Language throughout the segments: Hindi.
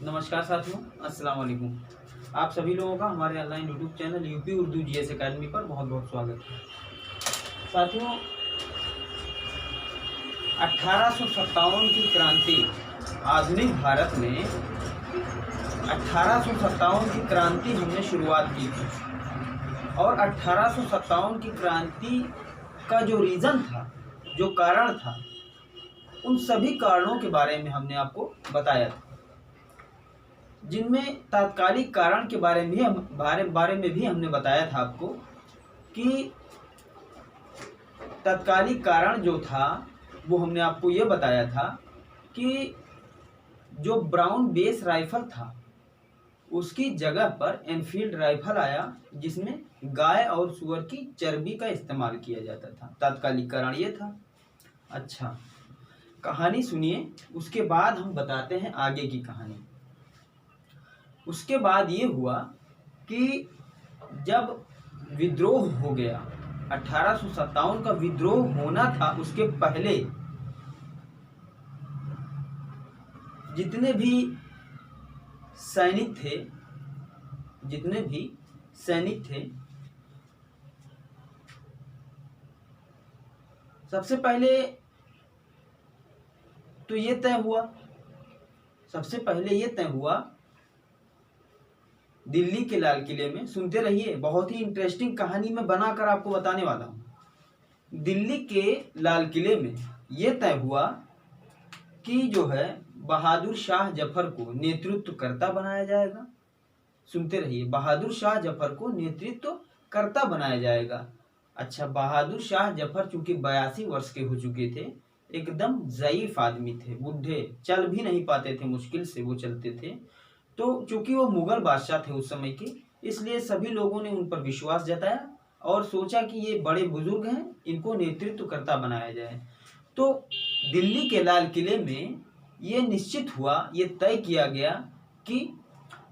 नमस्कार साथियों, अस्सलाम वालेकुम। आप सभी लोगों का हमारे online YouTube channel UP Urdu GS academy पर बहुत बहुत स्वागत है। साथियों, 1857 की क्रांति, आधुनिक भारत में 1857 की क्रांति हमने शुरुआत की थी और 1857 की क्रांति का जो रीज़न था, जो कारण था, उन सभी कारणों के बारे में हमने आपको बताया था, जिनमें तात्कालिक कारण के बारे में भी हमने बताया था आपको कि तात्कालिक कारण जो था वो हमने आपको ये बताया था कि जो ब्राउन बेस राइफल था उसकी जगह पर एनफील्ड राइफल आया, जिसमें गाय और सुअर की चर्बी का इस्तेमाल किया जाता था। तात्कालिक कारण ये था। अच्छा, कहानी सुनिए, उसके बाद हम बताते हैं आगे की कहानी। उसके बाद ये हुआ कि जब विद्रोह हो गया, 1857 का विद्रोह होना था, उसके पहले जितने भी सैनिक थे, सबसे पहले तो ये तय हुआ दिल्ली के लाल किले में। सुनते रहिए, बहुत ही इंटरेस्टिंग कहानी मैं बनाकर आपको बताने वाला हूँ। दिल्ली के लाल किले में यह तय हुआ कि जो है बहादुर शाह जफर को नेतृत्वकर्ता बनाया जाएगा। सुनते रहिए, बहादुर शाह जफर को नेतृत्वकर्ता बनाया जाएगा। अच्छा, बहादुर शाह जफर चूंकि 82 वर्ष के हो चुके थे, एकदम ज़ईफ आदमी थे, बूढ़े, चल भी नहीं पाते थे, मुश्किल से वो चलते थे। तो चूंकि वो मुगल बादशाह थे उस समय के, इसलिए सभी लोगों ने उन पर विश्वास जताया और सोचा कि ये बड़े बुजुर्ग हैं, इनको नेतृत्वकर्ता बनाया जाए। तो दिल्ली के लाल किले में ये निश्चित हुआ, ये तय किया गया कि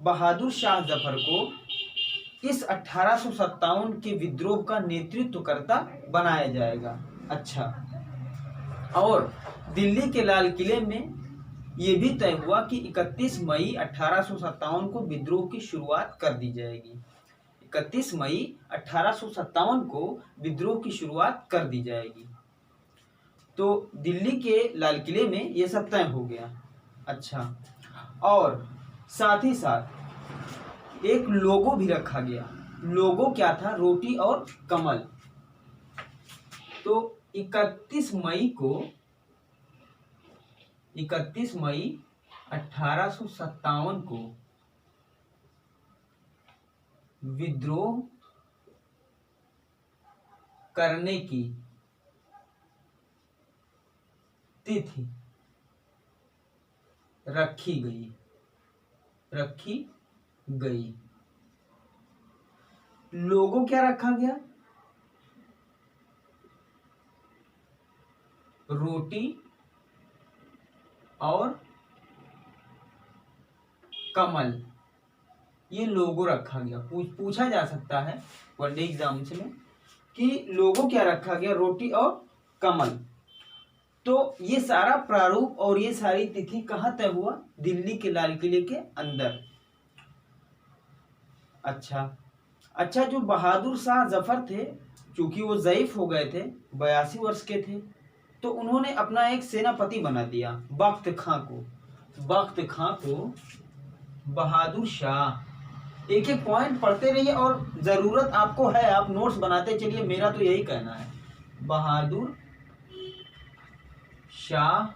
बहादुर शाह जफर को इस 1857 के विद्रोह का नेतृत्वकर्ता बनाया जाएगा। अच्छा, और दिल्ली के लाल किले में ये भी तय हुआ कि 31 मई 1857 को विद्रोह की शुरुआत कर दी जाएगी। 31 मई 1857 को विद्रोह की शुरुआत कर दी जाएगी। तो दिल्ली के लाल किले में ये सब तय हो गया। अच्छा, और साथ ही साथ एक लोगो भी रखा गया। लोगो क्या था? रोटी और कमल। तो 31 मई 1857 को विद्रोह करने की तिथि रखी गई। लोगों क्या रखा गया? रोटी और कमल, ये लोगो रखा गया। पूछा जा सकता है वनडे एग्जाम में कि लोगो क्या रखा गया? रोटी और कमल। तो ये सारा प्रारूप और ये सारी तिथि कहाँ तय हुआ? दिल्ली के लाल किले के अंदर। अच्छा, जो बहादुर शाह जफर थे, चूंकि वो ज़ईफ हो गए थे, 82 वर्ष के थे, तो उन्होंने अपना एक सेनापति बना दिया, बख्त खां को बहादुर शाह। एक एक पॉइंट पढ़ते रहिए और जरूरत आपको है, आप नोट्स बनाते चलिए, मेरा तो यही कहना है। बहादुर शाह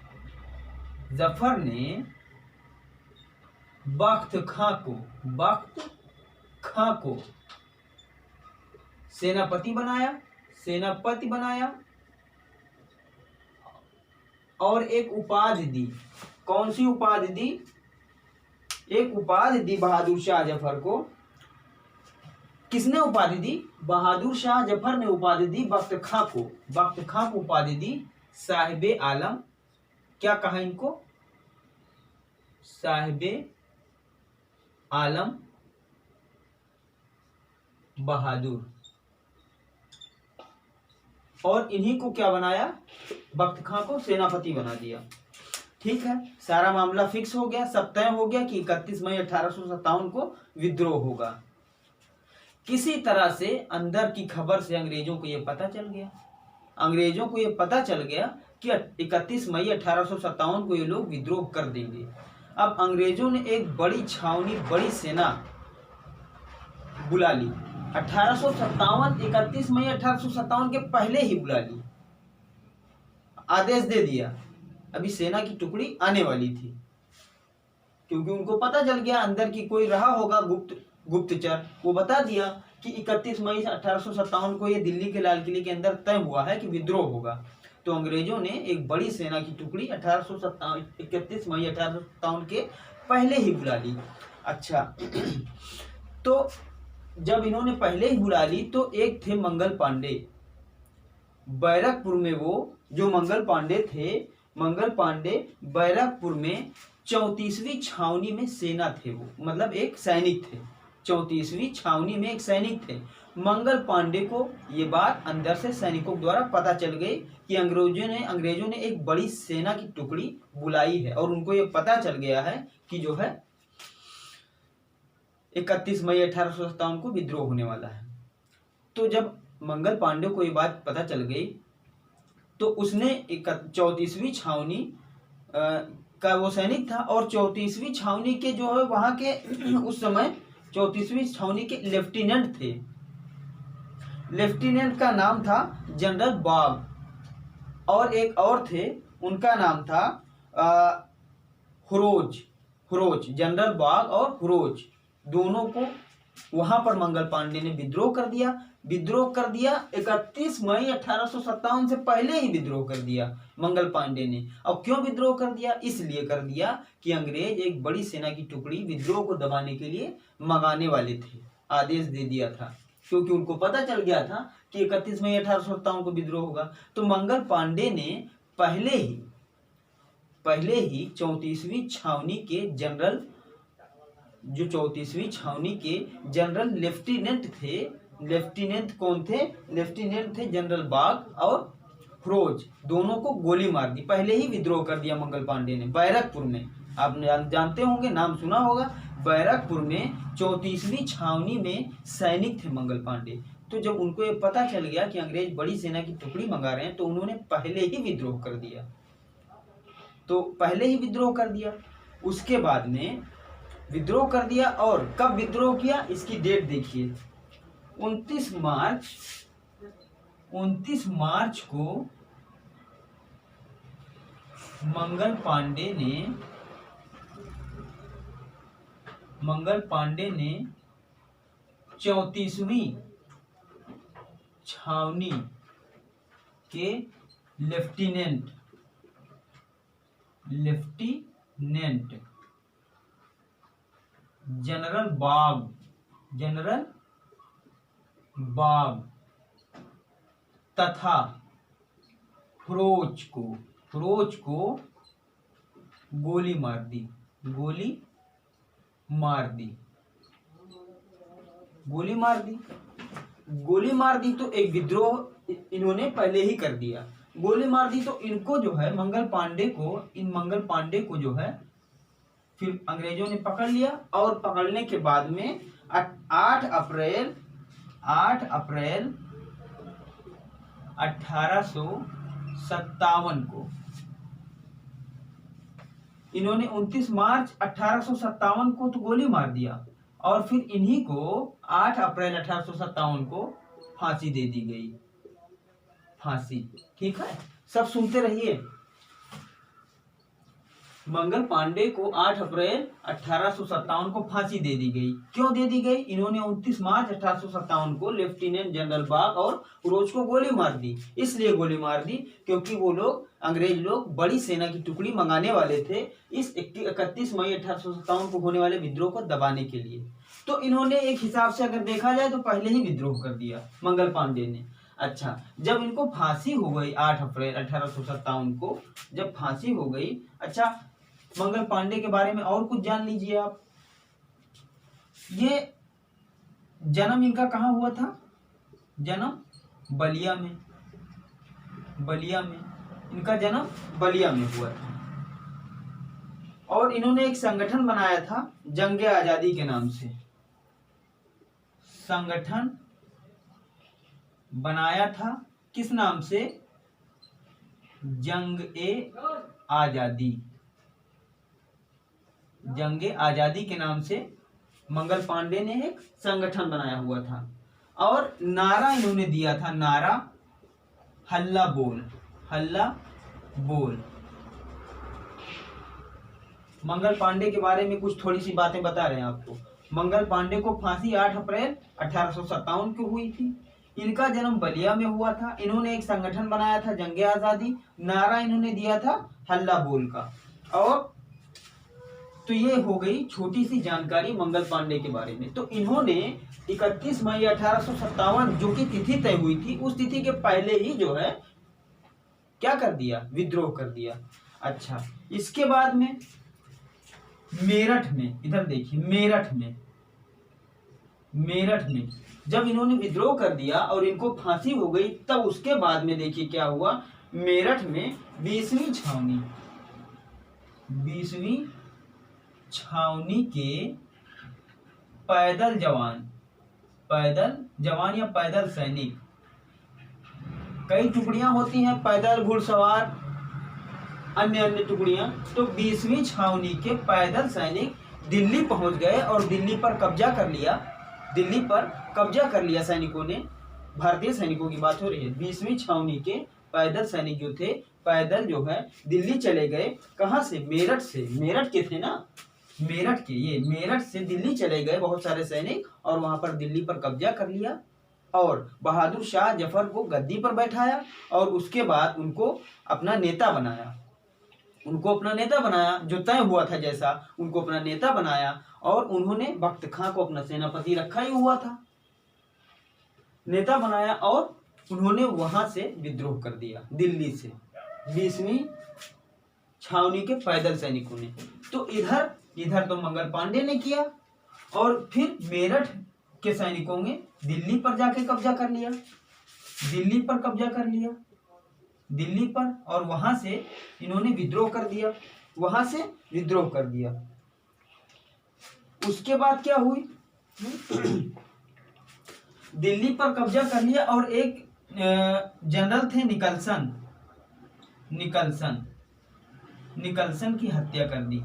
जफर ने बख्त खां को सेनापति बनाया और एक उपाधि दी। कौन सी उपाधि दी? एक उपाधि दी बहादुर शाह जफर को। किसने उपाधि दी? बहादुर शाह जफर ने उपाधि दी बख्त खां को उपाधि दी साहिबे आलम। क्या कहा इनको? साहिबे आलम बहादुर। और इन्हीं को क्या बनाया? बख्त खां को सेनापति बना दिया। ठीक है, सारा मामला फिक्स हो गया, सब तय हो गया कि 31 मई 1857 को विद्रोह होगा। किसी तरह से अंदर की खबर से अंग्रेजों को यह पता चल गया, अंग्रेजों को यह पता चल गया कि 31 मई 1857 को ये लोग विद्रोह कर देंगे। अब अंग्रेजों ने एक बड़ी छावनी, बड़ी सेना बुला ली। 31 मई 1857 के पहले ही बुला ली, आदेश दे दिया। अभी सेना की टुकड़ी आने वाली थी, क्योंकि उनको पता चल गया अंदर की कोई रहा होगा गुप्तचर, वो बता दिया कि 31 मई 1857 को ये दिल्ली के लाल किले के अंदर तय हुआ है कि विद्रोह होगा। तो अंग्रेजों ने एक बड़ी सेना की टुकड़ी 31 मई 1857 के पहले ही बुला ली। अच्छा, तो जब इन्होंने पहले ही बुला ली तो एक थे मंगल पांडे, बैरकपुर में, वो जो मंगल पांडे थे, मंगल पांडे बैरकपुर में 34वीं छावनी में सेना थे, वो मतलब एक सैनिक थे। 34वीं छावनी में एक सैनिक थे। मंगल पांडे को ये बात अंदर से सैनिकों द्वारा पता चल गई कि अंग्रेजों ने एक बड़ी सेना की टुकड़ी बुलाई है, और उनको ये पता चल गया है कि जो है 31 मई 1857 को विद्रोह होने वाला है। तो जब मंगल पांडे को ये बात पता चल गई तो उसने 34वीं छावनी का वो सैनिक था, और 34वीं छावनी के जो है वहां के उस समय 34वीं छावनी के लेफ्टिनेंट थे। लेफ्टिनेंट का नाम था जनरल बाग, और एक और थे, उनका नाम था हुरोज। जनरल बाग और हुरोज, दोनों को वहां पर मंगल पांडे ने विद्रोह कर दिया। 31 मई 1857 से पहले ही विद्रोह कर दिया मंगल पांडे ने। अब क्यों विद्रोह कर दिया? इसलिए कर दिया कि अंग्रेज एक बड़ी सेना की टुकड़ी विद्रोह को दबाने के लिए मंगाने वाले थे, आदेश दे दिया था, क्योंकि उनको पता चल गया था कि 31 मई 1857 को विद्रोह होगा। तो मंगल पांडे ने पहले ही 34वीं छावनी के जनरल, जो 34वीं छावनी के जनरल लेफ्टिनेंट कौन थे? लेफ्टिनेंट थे जनरल बाग और फिरोज, दोनों को गोली मार दी। पहले ही विद्रोह कर दिया मंगल पांडे ने बैरकपुर में। आप जानते होंगे, नाम सुना होगा, बैरकपुर में 34वीं छावनी में सैनिक थे मंगल पांडे। तो जब उनको ये पता चल गया कि अंग्रेज बड़ी सेना की टुकड़ी मंगा रहे हैं, तो उन्होंने पहले ही विद्रोह कर दिया। तो पहले ही विद्रोह कर दिया, उसके बाद में विद्रोह कर दिया। और कब विद्रोह किया इसकी डेट देखिए, 29 मार्च को मंगल पांडे ने 34वीं छावनी के लेफ्टिनेंट जनरल बाग तथा फिरोज को गोली मार दी। तो एक विद्रोह इन्होंने पहले ही कर दिया, गोली मार दी। तो इनको जो है मंगल पांडे को जो है फिर अंग्रेजों ने पकड़ लिया, और पकड़ने के बाद में 8 अप्रैल 1857 को इन्होंने 29 मार्च 1857 को तो गोली मार दिया, और फिर इन्हीं को 8 अप्रैल 1857 को फांसी दे दी गई। फांसी, ठीक है, सब सुनते रहिए। मंगल पांडे को 8 अप्रैल 1857 को फांसी दे दी गई। क्यों दे दी गई? इन्होंने 29 मार्च 1857 को लेफ्टिनेंट जनरल बाग और फिरोज को गोली मार दी। इसलिए गोली मार दी क्योंकि वो लोग, अंग्रेज लोग, बड़ी सेना की टुकड़ी मंगाने वाले थे इस 31 मई 1857 को होने वाले विद्रोह को दबाने के लिए। तो इन्होंने एक हिसाब से अगर देखा जाए तो पहले ही विद्रोह कर दिया मंगल पांडे ने। अच्छा, जब इनको फांसी हो गई 8 अप्रैल 1857 को, जब फांसी हो गई, अच्छा, मंगल पांडे के बारे में और कुछ जान लीजिए आप। ये जन्म इनका कहाँ हुआ था? जन्म बलिया में। इनका जन्म बलिया में हुआ था। और इन्होंने एक संगठन बनाया था जंग आजादी के नाम से। संगठन बनाया था किस नाम से? जंग ए आजादी। जंग आजादी के नाम से मंगल पांडे ने एक संगठन बनाया हुआ था। और नारा इन्होंने दिया था, नारा हल्ला बोल, हल्ला बोल। मंगल पांडे के बारे में कुछ थोड़ी सी बातें बता रहे हैं आपको। मंगल पांडे को फांसी 8 अप्रैल 1857 को हुई थी। इनका जन्म बलिया में हुआ था। इन्होंने एक संगठन बनाया था जंग आजादी। नारा इन्होंने दिया था हल्ला बोल का। और तो ये हो गई छोटी सी जानकारी मंगल पांडे के बारे में। तो इन्होंने 31 मई 1857 जो कि तिथि तय हुई थी, उस तिथि के पहले ही जो है क्या कर दिया? विद्रोह कर दिया। अच्छा, इसके बाद में मेरठ में, इधर देखिए, मेरठ में जब इन्होंने विद्रोह कर दिया और इनको फांसी हो गई, तब उसके बाद में देखिए क्या हुआ। मेरठ में 20वीं छावनी के पैदल जवान या पैदल सैनिक, कई टुकड़ियां होती हैं, पैदल, घुड़सवार, अन्य टुकड़ियां। तो 20वीं छावनी के पैदल सैनिक दिल्ली पहुंच गए और दिल्ली पर कब्जा कर लिया सैनिकों ने। भारतीय सैनिकों की बात हो रही है। 20वीं छावनी के पैदल सैनिक जो थे, पैदल जो है दिल्ली चले गए। कहां से? मेरठ से। मेरठ के थे ना, मेरठ से दिल्ली चले गए बहुत सारे सैनिक, और वहां पर दिल्ली पर कब्जा कर लिया और बहादुर शाह जफर को गद्दी पर बैठाया और उसके बाद उनको अपना नेता बनाया। जो तय हुआ था जैसा, उनको अपना नेता बनाया। और उन्होंने बख्त खां को अपना सेनापति रखा ही हुआ था, नेता बनाया, और उन्होंने वहां से विद्रोह कर दिया दिल्ली से 20वीं छावनी के पैदल सैनिकों ने। तो इधर तो मंगल पांडे ने किया, और फिर मेरठ के सैनिकों ने दिल्ली पर जाके कब्जा कर लिया, दिल्ली पर, और वहां से इन्होंने विद्रोह कर दिया। उसके बाद क्या हुई? दिल्ली पर कब्जा कर लिया, और एक जनरल थे निकलसन की हत्या कर दी।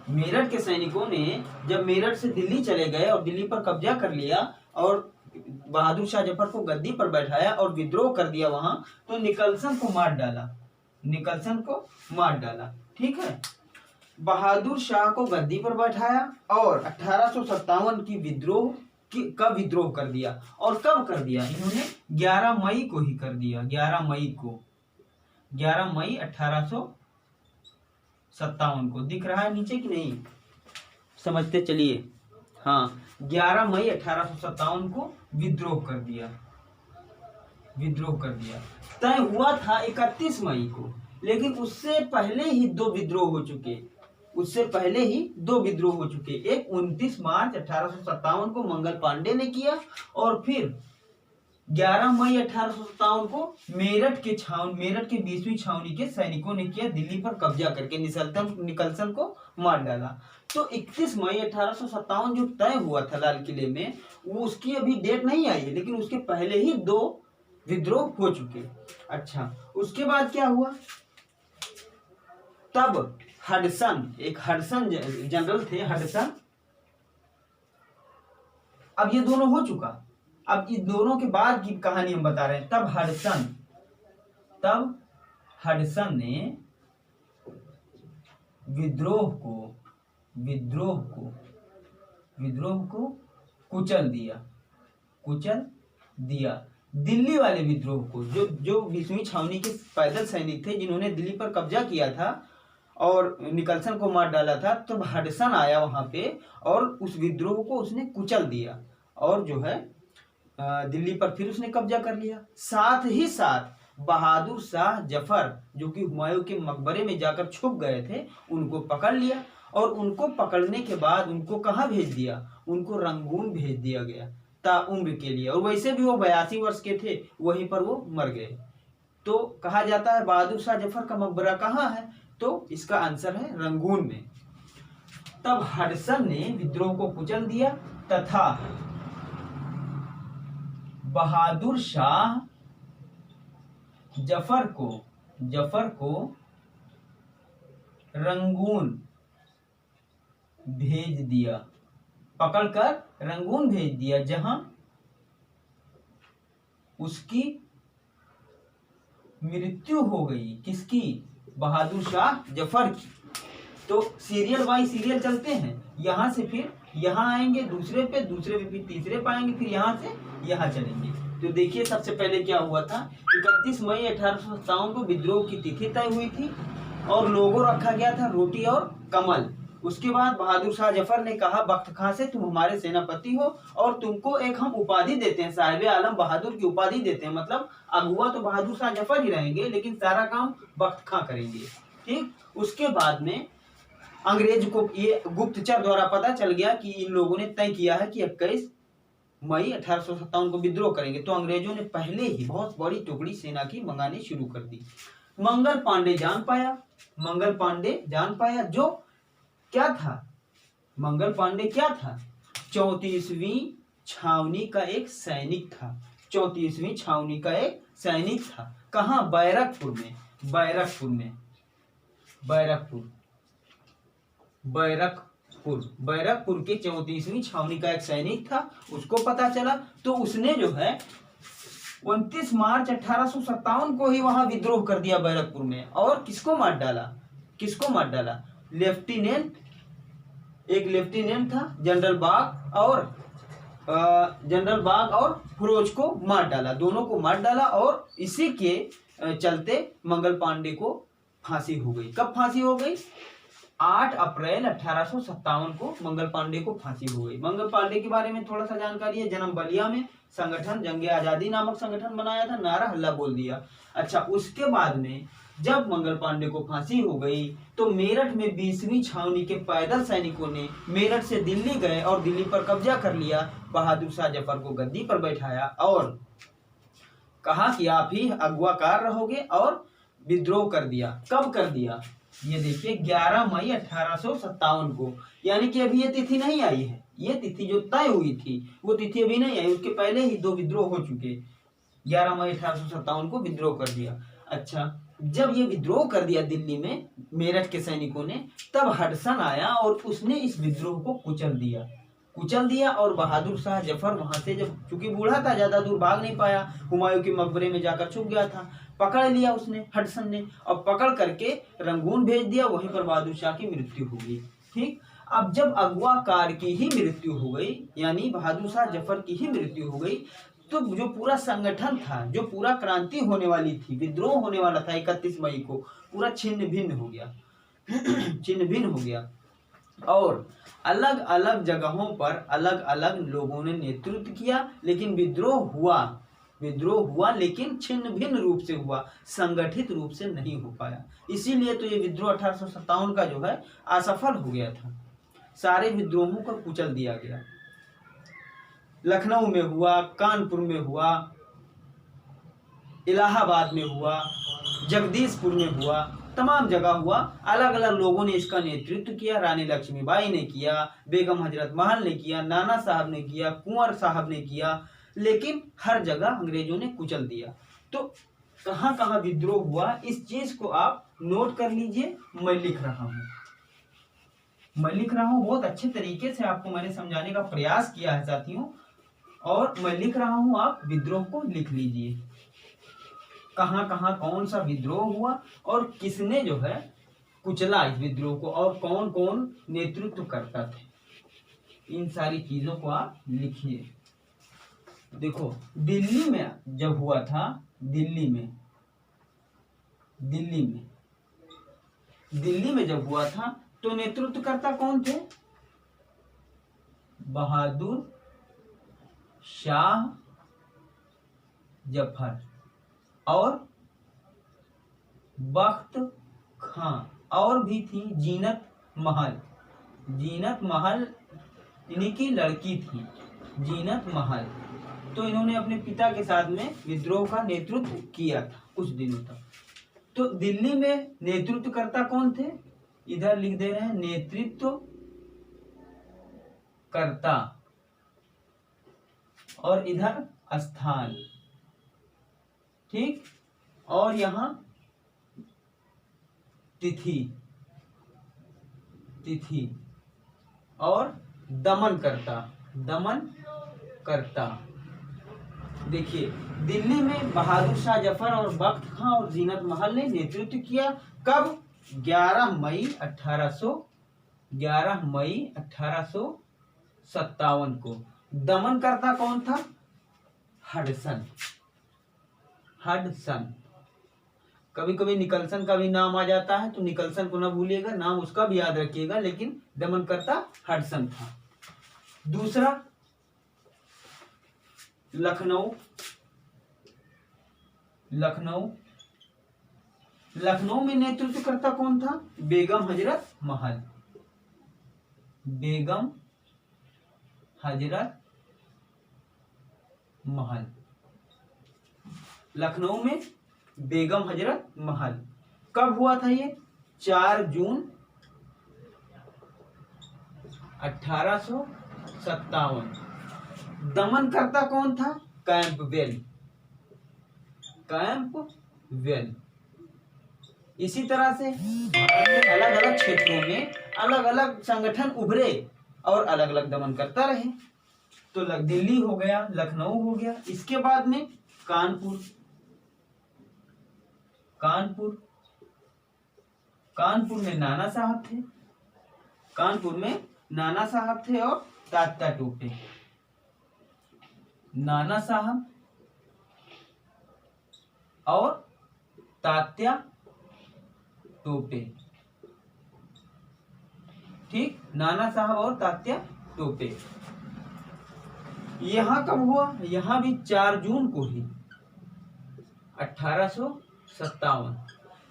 मेरठ के सैनिकों ने जब मेरठ से दिल्ली चले गए और दिल्ली पर कब्जा कर लिया और बहादुर शाह जफर को गद्दी पर बैठाया और विद्रोह कर दिया वहां, तो निकलसन को मार डाला। ठीक है, बहादुर शाह को गद्दी पर बैठाया और 1857 का विद्रोह कर दिया। और कब कर दिया इन्होंने? 11 मई को ही कर दिया। 11 मई 1857 को। दिख रहा है नीचे कि नहीं? समझते चलिए। हाँ, 11 मई 1857 को विद्रोह कर दिया। तय हुआ था 31 मई को, लेकिन उससे पहले ही दो विद्रोह हो चुके। एक 29 मार्च 1857 को मंगल पांडे ने किया, और फिर 11 मई 1857 को मेरठ के 20वीं छावनी के सैनिकों ने किया, दिल्ली पर कब्जा करके निकलसन को मार डाला। तो 31 मई 1857 जो तय हुआ था लाल किले में, वो उसकी अभी डेट नहीं आई है, लेकिन उसके पहले ही दो विद्रोह हो चुके। अच्छा, उसके बाद क्या हुआ? तब एक हडसन जनरल थे, हडसन। अब ये दोनों हो चुका, अब इन दोनों के बाद की कहानी हम बता रहे हैं। तब हडसन ने विद्रोह को कुचल दिया। दिल्ली वाले विद्रोह को, जो 20वीं छावनी के पैदल सैनिक थे जिन्होंने दिल्ली पर कब्जा किया था और निकलसन को मार डाला था, तो हडसन आया वहां पे और उस विद्रोह को उसने कुचल दिया और जो है दिल्ली पर फिर उसने कब्जा कर लिया। साथ ही साथ बहादुर शाह जफर, जो कि हुमायूं के मकबरे में जाकर छुप गए थे, उनको पकड़ लिया और उनको पकड़ने के बाद उनको कहाँ भेज दिया? उनको रंगून भेज दिया गया ताउम्र के लिए। और वैसे भी वो 82 वर्ष के थे, वहीं पर वो मर गए। तो कहा जाता है बहादुर शाह जफर का मकबरा कहाँ है? तो इसका आंसर है रंगून में। तब हडसन ने विद्रोह को कुचल दिया तथा बहादुर शाह जफर को रंगून भेज दिया, पकड़कर रंगून भेज दिया, जहां उसकी मृत्यु हो गई। किसकी? बहादुर शाह जफर की। तो सीरियल बाई सीरियल चलते हैं, यहां से फिर यहां आएंगे, दूसरे पे फिर तीसरे पे आएंगे, फिर यहां से यहां चलेंगे। तो देखिए सबसे पहले क्या हुआ था, 31 मई 1857 को विद्रोह की तिथि तय हुई थी और लोगो रखा गया था रोटी और कमल। उसके बाद बहादुर शाह जफर ने कहा, बख्त खां से तुम हमारे सेनापति हो और तुमको एक हम उपाधि देते हैं, साहिब आलम बहादुर की उपाधि देते हैं। मतलब अगुआ तो बहादुर शाह जफर ही रहेंगे, लेकिन सारा काम बख्त खां करेंगे। ठीक। उसके बाद में अंग्रेज को ये गुप्तचर द्वारा पता चल गया कि इन लोगों ने तय किया है कि 21 मई 1857 को विद्रोह करेंगे। तो अंग्रेजों ने पहले ही बहुत बड़ी टुकड़ी सेना की मंगानी शुरू कर दी। मंगल पांडे जान पाया जो क्या था, मंगल पांडे क्या था, 34वीं छावनी का एक सैनिक था। 34वीं छावनी का एक सैनिक था। कहाँ? बैरकपुर के 34वीं छावनी का एक सैनिक था। उसको पता चला तो उसने जो है 29 मार्च 1857 को ही वहां विद्रोह कर दिया बैरकपुर में। और किसको मार डाला? एक लेफ्टिनेंट था जनरल बाग और फिरोज को मार डाला, दोनों को मार डाला। और इसी के चलते मंगल पांडे को फांसी हो गई। कब फांसी हो गई? 8 अप्रैल 1857 को मंगल पांडे को फांसी हो गई। मंगल पांडे के बारे में थोड़ा सा जानकारी है। जन्म बलिया में, संगठन जंगे आजादी नामक संगठन बनाया था, नारा हल्ला बोल दिया। अच्छा, उसके बाद में जब मंगल पांडे को फांसी हो गई तो मेरठ में 20वीं छावनी के पैदल सैनिकों ने मेरठ से दिल्ली गए और दिल्ली पर कब्जा कर लिया। बहादुर शाह जफर को गद्दी पर बैठाया और कहा कि आप ही अगुवाकार रहोगे और विद्रोह कर दिया। कब कर दिया? ये देखिए 11 मई 1857 को। यानी कि अभी ये तिथि नहीं आई है, ये तिथि जो तय हुई थी वो तिथि अभी नहीं आई, उसके पहले ही 2 विद्रोह हो चुके। 11 मई 1857 को विद्रोह कर दिया। अच्छा, जब ये विद्रोह कर दिया दिल्ली में मेरठ के सैनिकों ने, तब हडसन आया और उसने इस विद्रोह को कुचल दिया। और बहादुर शाह जफर वहां से, जब चूंकि बूढ़ा था, ज्यादा दूर भाग नहीं पाया, हुमायूं के मकबरे में जाकर छुप गया था, पकड़ लिया उसने, हडसन ने, और पकड़ करके रंगून भेज दिया। वहीं पर बहादुर शाह की मृत्यु हो गई। ठीक। अब जब अगवाकार की ही मृत्यु हो गई, यानी बहादुर शाह जफर की ही मृत्यु हो गई, तो जो पूरा संगठन था, जो पूरा क्रांति होने वाली थी, विद्रोह होने वाला था 31 मई को, पूरा छिन्न भिन्न हो गया। और अलग अलग जगहों पर अलग अलग लोगों ने नेतृत्व किया, लेकिन विद्रोह हुआ लेकिन छिन्न भिन्न रूप से हुआ, संगठित रूप से नहीं हो पाया। इसीलिए तो ये विद्रोह 1857 का जो है असफल हो गया था। सारे विद्रोहों को कुचल दिया गया। लखनऊ में हुआ, कानपुर में हुआ, इलाहाबाद में हुआ, जगदीशपुर में हुआ, तमाम जगह हुआ। अलग अलग लोगों ने इसका नेतृत्व किया। रानी लक्ष्मीबाई ने किया, बेगम हजरत महल ने किया, नाना साहब ने किया, कुंवर साहब ने किया, लेकिन हर जगह अंग्रेजों ने कुचल दिया। तो कहाँ कहाँ विद्रोह हुआ, इस चीज को आप नोट कर लीजिए। मैं लिख रहा हूँ, बहुत अच्छे तरीके से आपको मैंने समझाने का प्रयास किया है साथियों, और मैं लिख रहा हूँ, आप विद्रोह को लिख लीजिए। कहाँ कहाँ कौन सा विद्रोह हुआ और किसने जो है कुचला इस विद्रोह को, और कौन कौन नेतृत्व करता था, इन सारी चीजों को आप लिखिए। देखो, दिल्ली में जब हुआ था, दिल्ली में जब हुआ था तो नेतृत्वकर्ता कौन थे? बहादुर शाह जफर और बख्त खां, और भी थी जीनत महल इन्हीं की लड़की थी, जीनत महल। तो इन्होंने अपने पिता के साथ में विद्रोह का नेतृत्व किया था कुछ दिनों तक। तो दिल्ली में नेतृत्वकर्ता कौन थे? इधर लिख दे रहे हैं, नेतृत्व कर्ता और इधर स्थान, ठीक। और यहाँ तिथि, तिथि और दमन करता, दमन करता। देखिए, दिल्ली में बहादुर शाह जफर और बख्त खां और जीनत महल ने नेतृत्व किया। कब? 11 मई 1857 को। दमन करता कौन था? Hudson, Hudson. कभी कभी निकलसन का भी नाम आ जाता है, तो निकलसन को ना भूलिएगा, नाम उसका भी याद रखिएगा, लेकिन दमन करता हडसन था। दूसरा, लखनऊ, लखनऊ, लखनऊ में नेतृत्व करता कौन था? बेगम हजरत महल, बेगम हजरत महल। लखनऊ में बेगम हजरत महल। कब हुआ था ये? 4 जून 1857। दमन करता कौन था? Campbell, Campbell. इसी तरह से भारत के अलग अलग क्षेत्रों में अलग अलग संगठन उभरे और अलग अलग दमन करता रहे। तो दिल्ली हो गया, लखनऊ हो गया, इसके बाद में कानपुर, कानपुर, कानपुर में नाना साहब थे, कानपुर में नाना साहब थे और तात्या टोपे, नाना साहब और तात्या टोपे, ठीक। नाना साहब और तात्या टोपे। यहां कब हुआ? यहां भी 4 जून को ही 1857।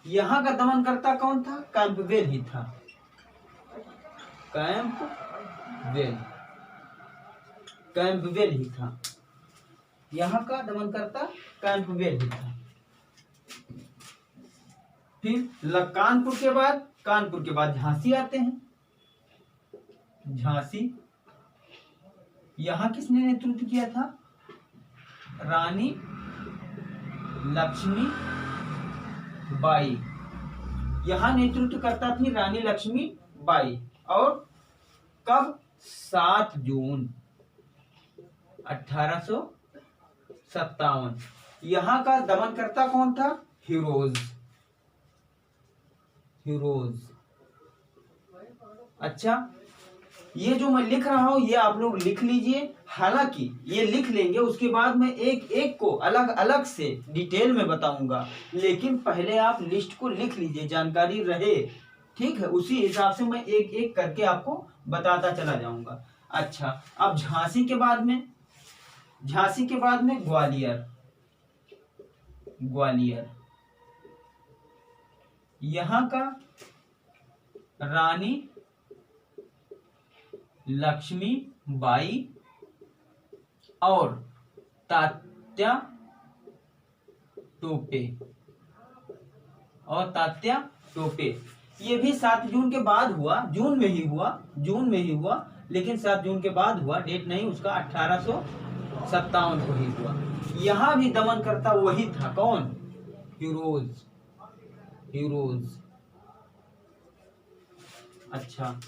यहां का दमन करता कौन था? कैंपबेल ही था, कैंपबेल, कैंपबेल ही था। यहां का दमन करता कैंपबेल ही था। फिर कानपुर के बाद झांसी आते हैं। झांसी, यहां किसने नेतृत्व किया था? रानी लक्ष्मी बाई। यहां नेतृत्व करता थी रानी लक्ष्मी बाई। और कब? 7 जून 1857। यहां का दमन करता कौन था? फिरोज, फिरोज। अच्छा, ये जो मैं लिख रहा हूं ये आप लोग लिख लीजिए। हालांकि ये लिख लेंगे, उसके बाद में एक एक को अलग अलग से डिटेल में बताऊंगा, लेकिन पहले आप लिस्ट को लिख लीजिए, जानकारी रहे, ठीक है। उसी हिसाब से मैं एक एक करके आपको बताता चला जाऊंगा। अच्छा, अब झांसी के बाद में, झांसी के बाद में ग्वालियर, ग्वालियर। यहां का रानी लक्ष्मी बाई और तात्या टोपे, और तात्या टोपे। ये भी 7 जून के बाद हुआ, जून में ही हुआ, जून में ही हुआ, लेकिन 7 जून के बाद हुआ, डेट नहीं उसका, 1857 को ही हुआ। यहां भी दमन करता वही था, कौन? फिरोज, फिरोज। अच्छा,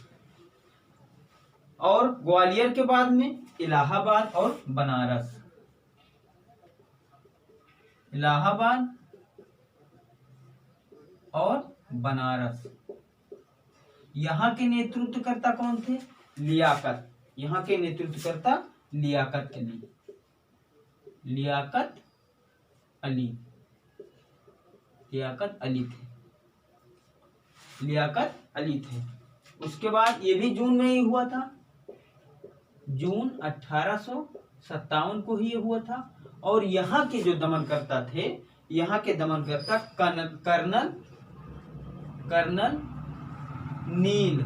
और ग्वालियर के बाद में इलाहाबाद और बनारस, इलाहाबाद और बनारस। यहां के नेतृत्वकर्ता कौन थे? लियाकत। यहां के नेतृत्वकर्ता लियाकत अली, लियाकत अली, लियाकत अली थे, लियाकत अली थे। उसके बाद ये भी जून में ही हुआ था, जून 1857 को ही ये हुआ था। और यहाँ के जो दमनकर्ता थे, यहाँ के दमनकर्ता कर्नल नील,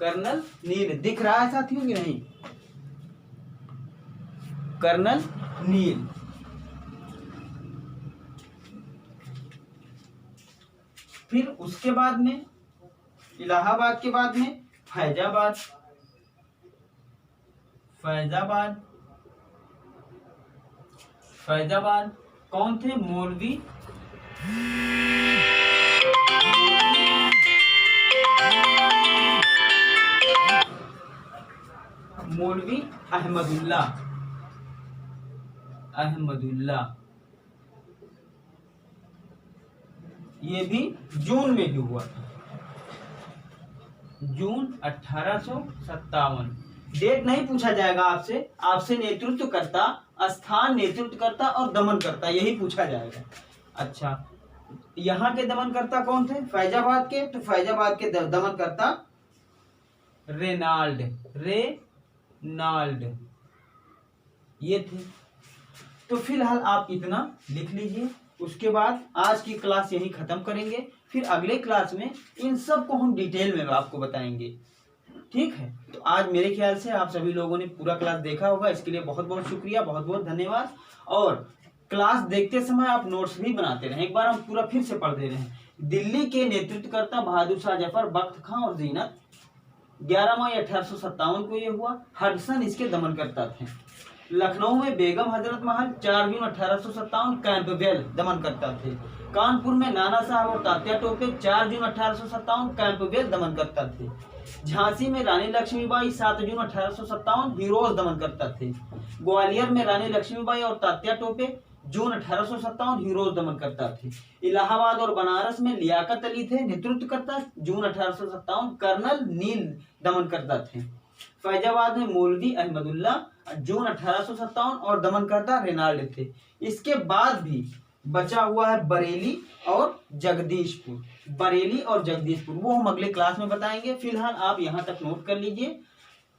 कर्नल नील। दिख रहा है साथियों कि नहीं? कर्नल नील। फिर उसके बाद में इलाहाबाद के बाद में फैजाबाद, फैजाबाद। फैजाबाद कौन थे? मौलवी मौलवी अहमदुल्ला। अहमदुल्ला ये भी जून में ही हुआ था, जून 1857। डेट नहीं पूछा जाएगा आपसे, आपसे नेतृत्वकर्ता, स्थान नेतृत्वकर्ता और दमनकर्ता यही पूछा जाएगा। अच्छा, यहाँ के दमनकर्ता कौन थे? फैजाबाद के, तो फैजाबाद के दमनकर्ता रेनाल्ड। रेनाल्ड ये थे। तो फिलहाल आप इतना लिख लीजिए। उसके बाद आज की क्लास यही खत्म करेंगे, फिर अगले क्लास में इन सब को हम डिटेल में आपको बताएंगे। ठीक है, तो आज मेरे ख्याल से आप सभी लोगों ने पूरा क्लास देखा होगा, इसके लिए बहुत बहुत शुक्रिया, बहुत बहुत धन्यवाद। और क्लास देखते समय आप नोट्स भी बनाते रहें। एक बार हम पूरा फिर से पढ़ दे रहे हैं। दिल्ली के नेतृत्वकर्ता बहादुर शाह जफर, बख्त खां और जीनत। 11 मई 1857 को ये हुआ। हडसन इसके दमनकर्ता थे। लखनऊ में बेगम हजरत महल 4 जून 1857, कैंपबेल दमनकर्ता थे। कानपुर में नाना साहब और तात्या टोपे 4 जून 1857, कैंपबेल दमनकर्ता थे। झांसी में रानी लक्ष्मीबाई 7 जून 1857, हीरोज दमनकर्ता थे। ग्वालियर में रानी लक्ष्मीबाई और तात्या टोपे जून 1857, हीरोज दमनकर्ता थे। इलाहाबाद और बनारस में लियाकत अली थे नेतृत्वकर्ता, जून 1857, कर्नल नील दमनकर्ता थे। फैजाबाद में मौलवी अहमदुल्ला जून 1857 और दमनकर्ता रेनाल्ड थे। इसके बाद भी बचा हुआ है बरेली और जगदीशपुर। बरेली और जगदीशपुर वो हम अगले क्लास में बताएंगे। फिलहाल आप यहाँ तक नोट कर लीजिए।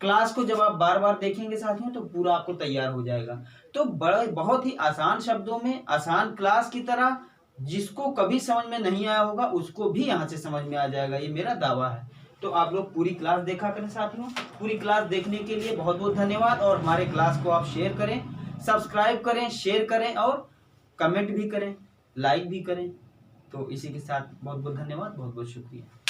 क्लास को जब आप बार बार देखेंगे साथियों तो पूरा आपको तैयार हो जाएगा। तो बड़े बहुत ही आसान शब्दों में, आसान क्लास की तरह, जिसको कभी समझ में नहीं आया होगा उसको भी यहाँ से समझ में आ जाएगा, ये मेरा दावा है। तो आप लोग पूरी क्लास देखा करें साथियों। पूरी क्लास देखने के लिए बहुत बहुत धन्यवाद। और हमारे क्लास को आप शेयर करें, सब्सक्राइब करें, शेयर करें और कमेंट भी करें, लाइक भी करें। तो इसी के साथ बहुत बहुत धन्यवाद, बहुत बहुत शुक्रिया।